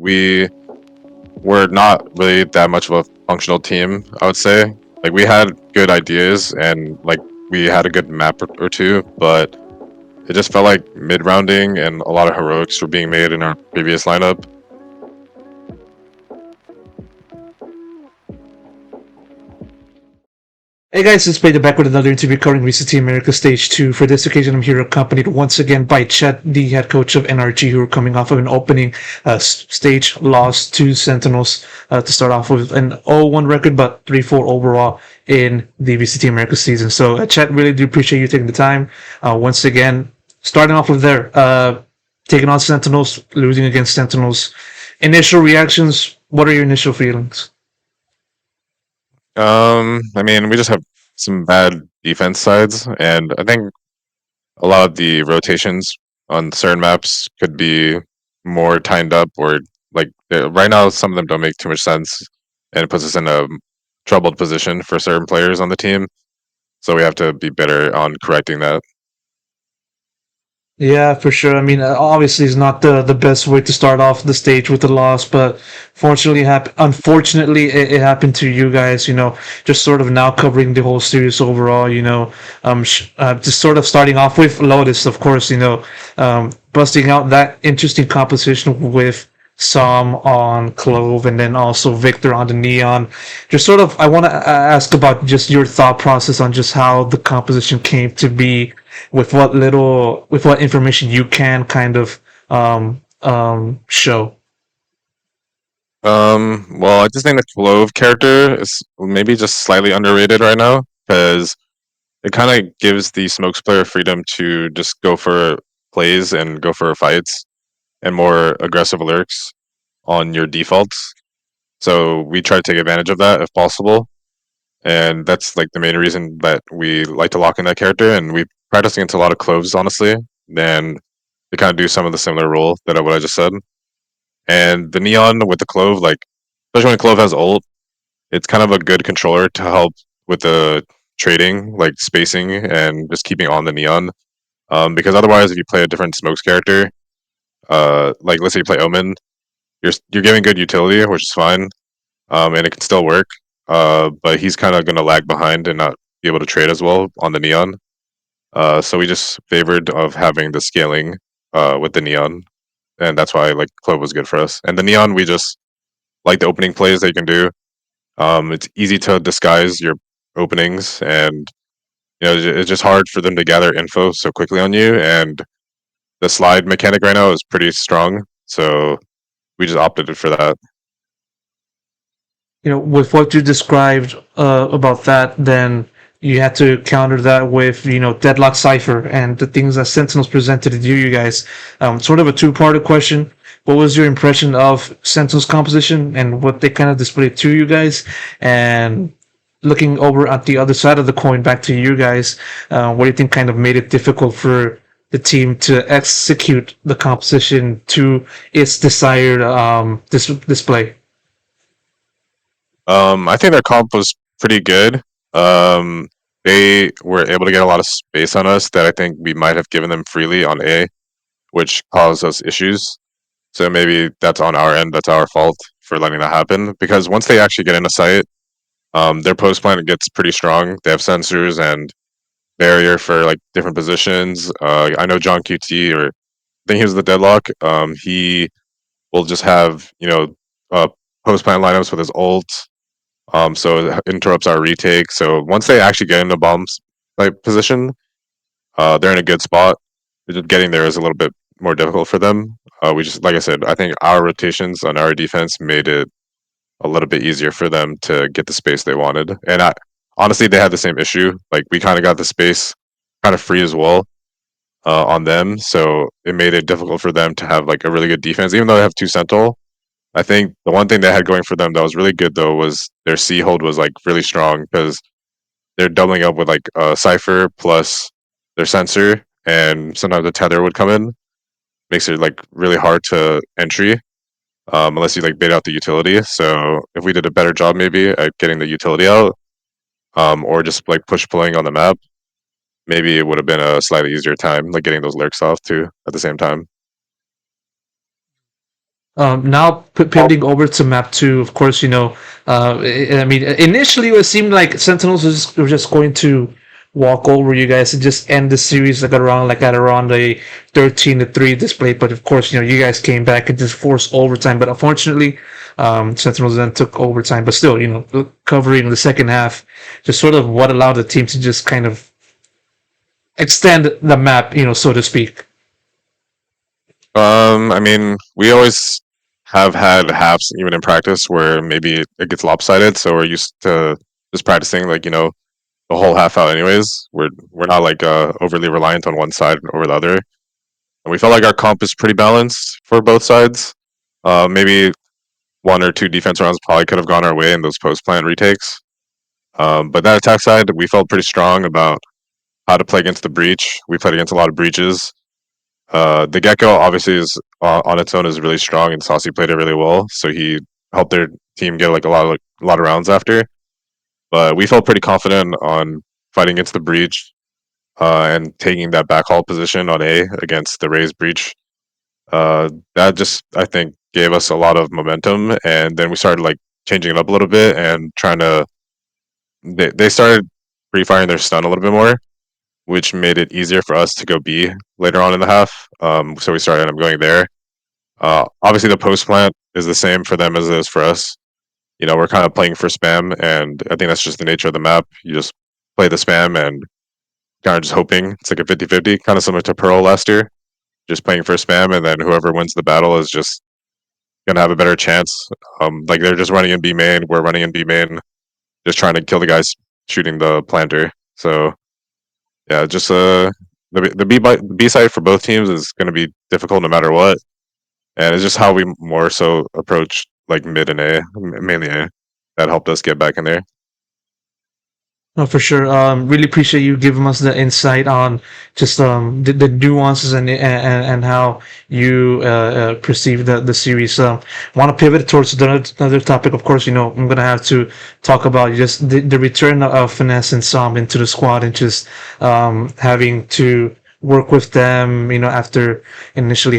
we were not really that much of a functional team, I would say. Like, we had good ideas and, like, we had a good map or two, but it just felt like mid-rounding and a lot of heroics were being made in our previous lineup. Hey guys, it's Pedro back with another interview covering VCT America Stage 2. For this occasion, I'm here accompanied once again by Chet, the head coach of NRG, who are coming off of an opening stage loss to Sentinels to start off with an 0-1 record, but 3-4 overall in the VCT America season. So, Chet, really do appreciate you taking the time. Once again, starting off with there, taking on Sentinels, losing against Sentinels. Initial reactions, what are your initial feelings? I mean, we just have some bad defense sides, and I think a lot of the rotations on certain maps could be more timed up, or like right now, some of them don't make too much sense, and it puts us in a troubled position for certain players on the team. So we have to be better on correcting that. Yeah, for sure. I mean, obviously, it's not the best way to start off the stage with a loss, but unfortunately, it happened to you guys. Just sort of now covering the whole series overall. Just sort of starting off with Lotus, of course. Busting out that interesting composition with Som on Clove, and then also Victor on the Neon. Just sort of, I want to ask about just your thought process on just how the composition came to be, with what information you can kind of show. Well, I just think the Clove character is maybe just slightly underrated right now because it kind of gives the Smokes player freedom to just go for plays and go for fights and more aggressive lurks on your defaults. So we try to take advantage of that if possible, and that's like the main reason that we like to lock in that character. And we practice against a lot of Cloves, honestly, and they kind of do some of the similar role that what I just said. And the Neon with the Clove, like especially when Clove has ult, it's kind of a good controller to help with the trading, like spacing and just keeping on the Neon. Because otherwise, if you play a different Smokes character, like let's say you play Omen, you're giving good utility, which is fine, and it can still work. But he's kind of going to lag behind and not be able to trade as well on the Neon. So we just favored of having the scaling with the Neon, and that's why like Clove was good for us. And the Neon, we just like the opening plays that you can do. It's easy to disguise your openings, and it's just hard for them to gather info so quickly on you. And the slide mechanic right now is pretty strong, so we just opted for that. With what you described about that, then you had to counter that with Deadlock Cipher and the things that Sentinels presented to you guys. Sort of a two-parter question. What was your impression of Sentinels composition and what they kind of displayed to you guys? And looking over at the other side of the coin, back to you guys, what do you think kind of made it difficult for the team to execute the composition to its desired display? I think their comp was pretty good. Um, they were able to get a lot of space on us that I think we might have given them freely on A, which caused us issues. So maybe that's on our end. That's our fault for letting that happen. Because once they actually get in a site, their post plan gets pretty strong. They have sensors and barrier for like different positions. I know John QT, or I think he was the Deadlock. He will just have post plan lineups with his ult. So it interrupts our retake. So once they actually get in the bombs like position, they're in a good spot. Just getting there is a little bit more difficult for them. We just, like I said, I think our rotations on our defense made it a little bit easier for them to get the space they wanted. And honestly, they had the same issue. Like we kind of got the space kind of free as well on them, so it made it difficult for them to have like a really good defense, even though they have two Sentinel. I think the one thing they had going for them that was really good though was their C hold was like really strong because they're doubling up with like a Cypher plus their sensor, and sometimes the tether would come in, makes it like really hard to entry unless you like bait out the utility. So if we did a better job maybe at getting the utility out, or just like push pulling on the map, maybe it would have been a slightly easier time, like getting those lurks off too at the same time. Now pivoting over to map two, of course, I mean, initially it seemed like Sentinels were just going to walk over you guys and just end the series at around a 13-3 display. But of course, you guys came back and just forced overtime. But unfortunately, Sentinels then took overtime. But still, covering the second half, just sort of what allowed the team to just kind of extend the map, so to speak. I mean, we always have had halves even in practice where maybe it gets lopsided, so we're used to just practicing like the whole half out anyways. We're not like overly reliant on one side over the other, and we felt like our comp is pretty balanced for both sides. Maybe one or two defense rounds probably could have gone our way in those post plant retakes. But that attack side, we felt pretty strong about how to play against the breach. We played against a lot of breaches. The Gecko obviously is on its own is really strong, and Saucy played it really well, so he helped their team get like a lot of rounds after. But we felt pretty confident on fighting against the breach and taking that backhaul position on A against the Rays breach. That just I think gave us a lot of momentum, and then we started like changing it up a little bit and trying to. They started pre-firing their stun a little bit more, which made it easier for us to go B later on in the half. So we started up going there. Obviously, the post plant is the same for them as it is for us. We're kind of playing for spam, and I think that's just the nature of the map. You just play the spam and kind of just hoping. It's like a 50-50, kind of similar to Pearl last year. Just playing for spam, and then whoever wins the battle is just going to have a better chance. Like they're just running in B main, we're running in B main, just trying to kill the guys shooting the planter. So yeah, just the B side for both teams is going to be difficult no matter what, and it's just how we more so approach like mid and A, mainly A, that helped us get back in there. No, for sure. Really appreciate you giving us the insight on just the nuances and how you perceive the series. Want to pivot towards another topic. Of course, I'm gonna have to talk about just the return of FNS and s0m into the squad and just having to work with them. After initially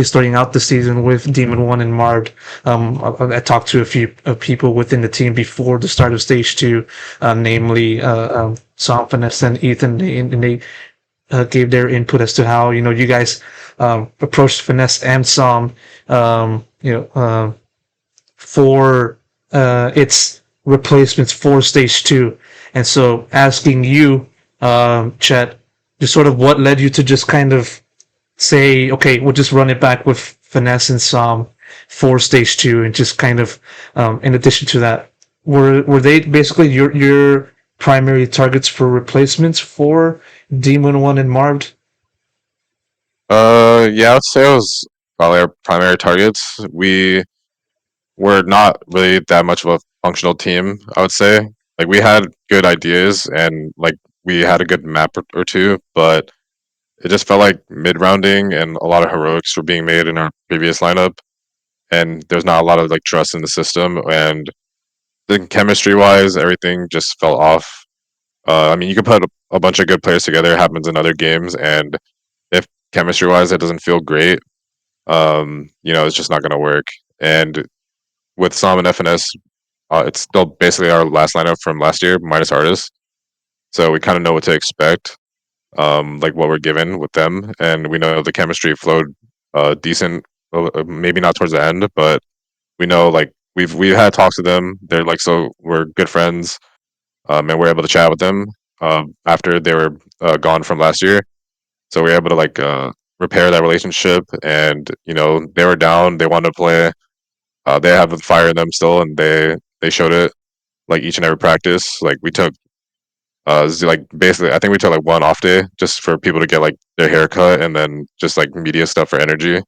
starting out the season with Demon One and Marred. I talked to a few people within the team before the start of Stage Two, namely s0m and Ethan, and they gave their input as to how you guys approached Finesse and s0m, for its replacements for Stage Two, and so asking you, Chet, just sort of what led you to just kind of say, okay, we'll just run it back with Finesse and s0m for Stage Two, and just kind of, in addition to that, were they basically your primary targets for replacements for Demon One and Marved? Yeah, I would say it was probably our primary targets. We were not really that much of a functional team, I would say. Like we had good ideas and like we had a good map or two, but it just felt like mid rounding and a lot of heroics were being made in our previous lineup, and there's not a lot of like trust in the system. And then chemistry wise, everything just fell off. I mean, you could put a bunch of good players together. It happens in other games, and if chemistry wise it doesn't feel great, it's just not going to work. And with s0m and FNS, it's still basically our last lineup from last year minus artists, so we kind of know what to expect. Like what we're given with them, and we know the chemistry flowed decent. Maybe not towards the end, but we know like we've had talks with them. They're like so we're good friends, and we're able to chat with them after they were gone from last year. So we are able to like repair that relationship, and they were down. They wanted to play. They have the fire in them still, and they showed it like each and every practice. Like we took like basically, I think we took like one off day just for people to get like their hair cut, and then just like media stuff for energy.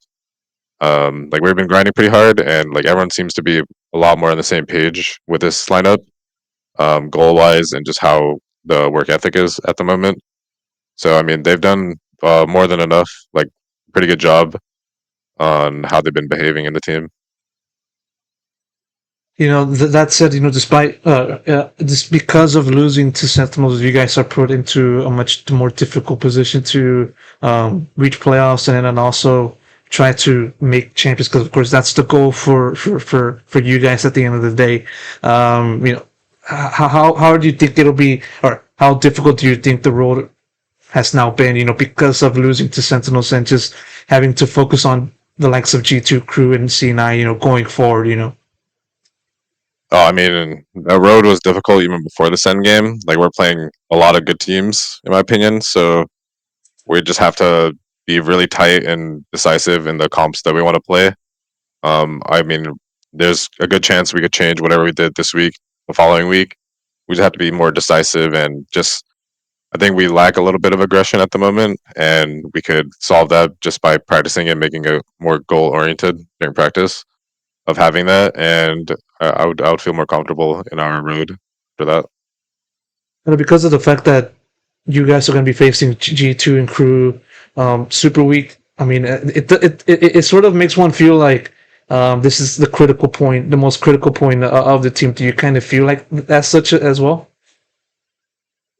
Like we've been grinding pretty hard, and like everyone seems to be a lot more on the same page with this lineup, goal wise, and just how the work ethic is at the moment. So I mean, they've done more than enough, like pretty good job on how they've been behaving in the team. That said, despite just because of losing to Sentinels, you guys are put into a much more difficult position to reach playoffs, and then also try to make champions because of course that's the goal for you guys at the end of the day. You know, how do you think it'll be, or how difficult do you think the road has now been? You know, because of losing to Sentinels and just having to focus on the likes of G2 Crew and C9. You know, going forward. You know. Oh, I mean, the road was difficult even before the Sen game. Like we're playing a lot of good teams, in my opinion. So we just have to be really tight and decisive in the comps that we want to play. I mean, there's a good chance we could change whatever we did this week, the following week. We just have to be more decisive and just. I think we lack a little bit of aggression at the moment, and we could solve that just by practicing and making it more goal oriented during practice of having that. And I would feel more comfortable in our road for that. And because of the fact that you guys are going to be facing G2 and Crew Super Week, I mean, it sort of makes one feel like this is the critical point, the most critical point of the team. Do you kind of feel like that's such as well?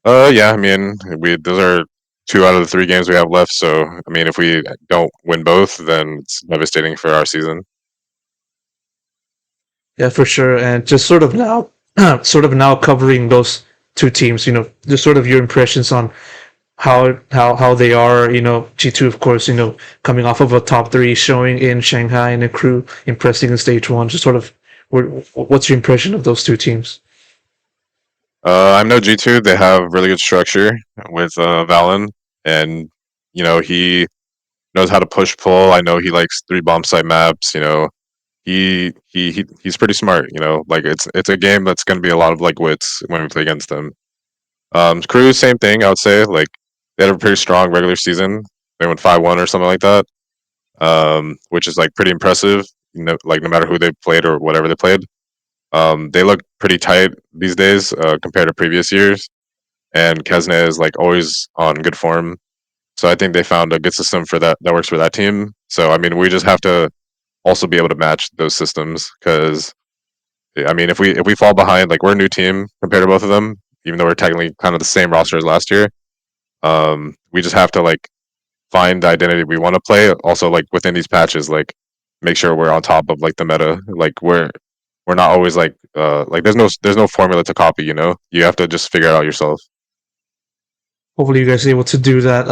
Yeah, I mean, we those are 2 out of the 3 games we have left. So, I mean, if we don't win both, then it's devastating for our season. Yeah, for sure. And just sort of now, sort of now covering those two teams, you know, just sort of your impressions on how they are. You know, G2, of course, you know, coming off of a top three showing in Shanghai and the Crew impressing in stage one. Just sort of, what's your impression of those two teams? I know G2. They have really good structure with Valen, and he knows how to push pull. I know he likes 3 bomb site maps. He's pretty smart. Like it's a game that's going to be a lot of like wits when we play against them. Crew, same thing. I would say like they had a pretty strong regular season. They went 5-1 or something like that, which is like pretty impressive. Like no matter who they played or whatever they played, they look pretty tight these days compared to previous years. And Kesne is like always on good form. So I think they found a good system for that works for that team. So I mean, we just have to also be able to match those systems because I mean, if we fall behind, like we're a new team compared to both of them, even though we're technically kind of the same roster as last year. We just have to like find the identity we want to play. Also, like within these patches, like make sure we're on top of like the meta. Like we're not always like there's no formula to copy. You have to just figure it out yourself. Hopefully, you guys are able to do that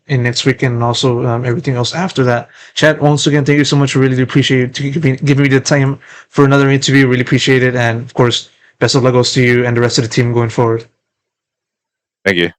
in next weekend and also everything else after that. Chat, once again, thank you so much. Really appreciate you giving me the time for another interview. Really appreciate it. And of course, best of luck goes to you and the rest of the team going forward. Thank you.